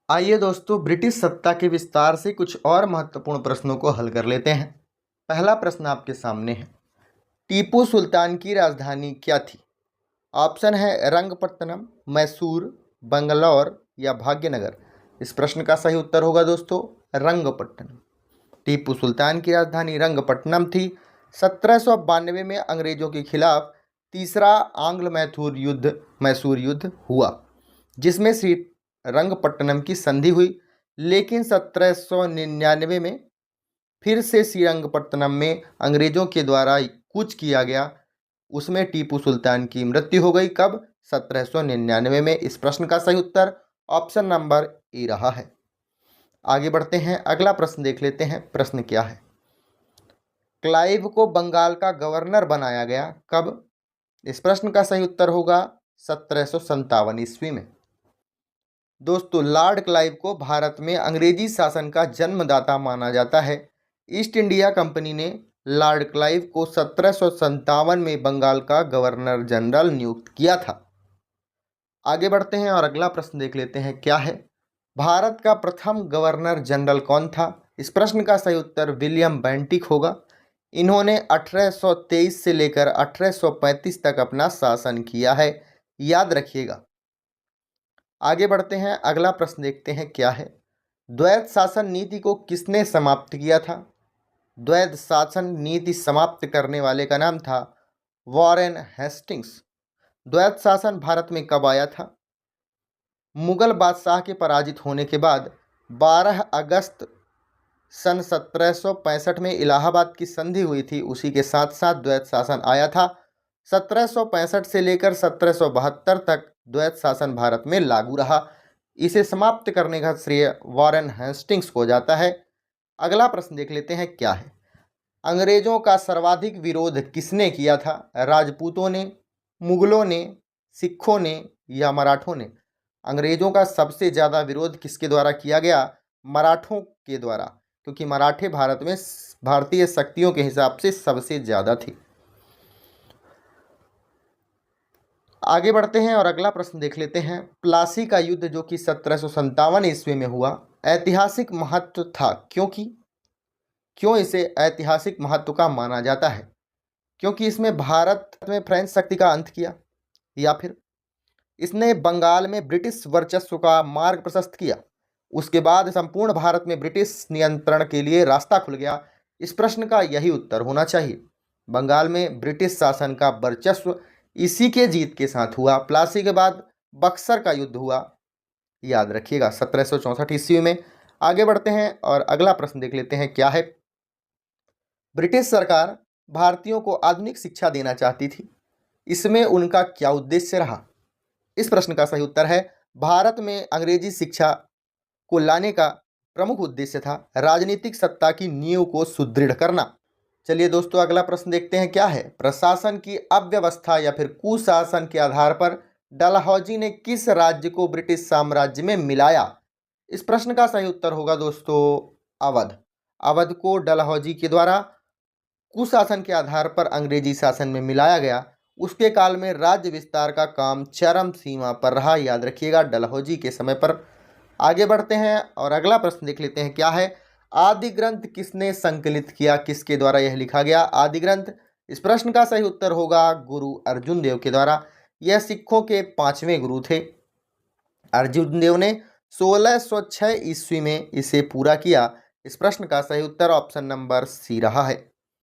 आइए दोस्तों, ब्रिटिश सत्ता के विस्तार से कुछ और महत्वपूर्ण प्रश्नों को हल कर लेते हैं। पहला प्रश्न आपके सामने है, टीपू सुल्तान की राजधानी क्या थी? ऑप्शन है रंगपट्टनम, मैसूर, बंगलौर या भाग्यनगर। इस प्रश्न का सही उत्तर होगा दोस्तों रंगपट्टनम। टीपू सुल्तान की राजधानी रंगपट्टनम थी। 1792 में अंग्रेजों के खिलाफ तीसरा आंग्ल मैसूर युद्ध हुआ, जिसमें श्री रंगपट्टनम की संधि हुई। लेकिन 1799 में फिर से श्रीरंगपट्टनम में अंग्रेजों के द्वारा कूच किया गया। उसमें टीपू सुल्तान की मृत्यु हो गई। कब? 1799 में। इस प्रश्न का सही उत्तर ऑप्शन नंबर ए रहा है। आगे बढ़ते हैं, अगला प्रश्न देख लेते हैं। प्रश्न क्या है? क्लाइव को बंगाल का गवर्नर बनाया गया कब? इस प्रश्न का सही उत्तर होगा 1757 ईस्वी में। दोस्तों, लॉर्ड क्लाइव को भारत में अंग्रेजी शासन का जन्मदाता माना जाता है। ईस्ट इंडिया कंपनी ने लॉर्ड क्लाइव को 1757 में बंगाल का गवर्नर जनरल नियुक्त किया था। आगे बढ़ते हैं और अगला प्रश्न देख लेते हैं। क्या है? भारत का प्रथम गवर्नर जनरल कौन था? इस प्रश्न का सही उत्तर विलियम बेंटिक होगा। इन्होंने 1823 से लेकर 1835 तक अपना शासन किया है, याद रखिएगा। आगे बढ़ते हैं, अगला प्रश्न देखते हैं। क्या है? द्वैध शासन नीति को किसने समाप्त किया था? द्वैध शासन नीति समाप्त करने वाले का नाम था वॉरेन हेस्टिंग्स। द्वैध शासन भारत में कब आया था? मुगल बादशाह के पराजित होने के बाद 12 अगस्त सन 1765 में इलाहाबाद की संधि हुई थी। उसी के साथ साथ द्वैध शासन आया था। 1765 से लेकर 1772 तक द्वैध शासन भारत में लागू रहा। इसे समाप्त करने का श्रेय वॉरेन हेस्टिंग्स को जाता है। अगला प्रश्न देख लेते हैं। क्या है? अंग्रेजों का सर्वाधिक विरोध किसने किया था? राजपूतों ने, मुगलों ने, सिखों ने या मराठों ने? अंग्रेजों का सबसे ज़्यादा विरोध किसके द्वारा किया गया? मराठों के द्वारा, क्योंकि मराठे भारत में भारतीय शक्तियों के हिसाब से सबसे ज़्यादा थी। आगे बढ़ते हैं और अगला प्रश्न देख लेते हैं। प्लासी का युद्ध जो कि 1757 ईस्वी में हुआ, ऐतिहासिक महत्व था क्यों इसे ऐतिहासिक महत्व का माना जाता है? क्योंकि इसमें भारत में फ्रेंच शक्ति का अंत किया, या फिर इसने बंगाल में ब्रिटिश वर्चस्व का मार्ग प्रशस्त किया, उसके बाद संपूर्ण भारत में ब्रिटिश नियंत्रण के लिए रास्ता खुल गया? इस प्रश्न का यही उत्तर होना चाहिए। बंगाल में ब्रिटिश शासन का वर्चस्व इसी के जीत के साथ हुआ। प्लासी के बाद बक्सर का युद्ध हुआ, याद रखिएगा 1764 ईस्वी में। आगे बढ़ते हैं और अगला प्रश्न देख लेते हैं। क्या है? ब्रिटिश सरकार भारतीयों को आधुनिक शिक्षा देना चाहती थी, इसमें उनका क्या उद्देश्य रहा? इस प्रश्न का सही उत्तर है भारत में अंग्रेजी शिक्षा को लाने का प्रमुख उद्देश्य था राजनीतिक सत्ता की नींव को सुदृढ़ करना। चलिए दोस्तों, अगला प्रश्न देखते हैं। क्या है? प्रशासन की अव्यवस्था या फिर कुशासन के आधार पर डलहौजी ने किस राज्य को ब्रिटिश साम्राज्य में मिलाया? इस प्रश्न का सही उत्तर होगा दोस्तों अवध। अवध को डलहौजी के द्वारा कुशासन के आधार पर अंग्रेजी शासन में मिलाया गया। उसके काल में राज्य विस्तार का काम चरम सीमा पर रहा, याद रखिएगा डलहौजी के समय पर। आगे बढ़ते हैं और अगला प्रश्न देख लेते हैं। क्या है? आदि ग्रंथ किसने संकलित किया? किसके द्वारा यह लिखा गया आदि ग्रंथ? इस प्रश्न का सही उत्तर होगा गुरु अर्जुन देव के द्वारा। यह सिखों के 5वें गुरु थे। अर्जुन देव ने 1606 ईस्वी में इसे पूरा किया। इस प्रश्न का सही उत्तर ऑप्शन नंबर सी रहा है।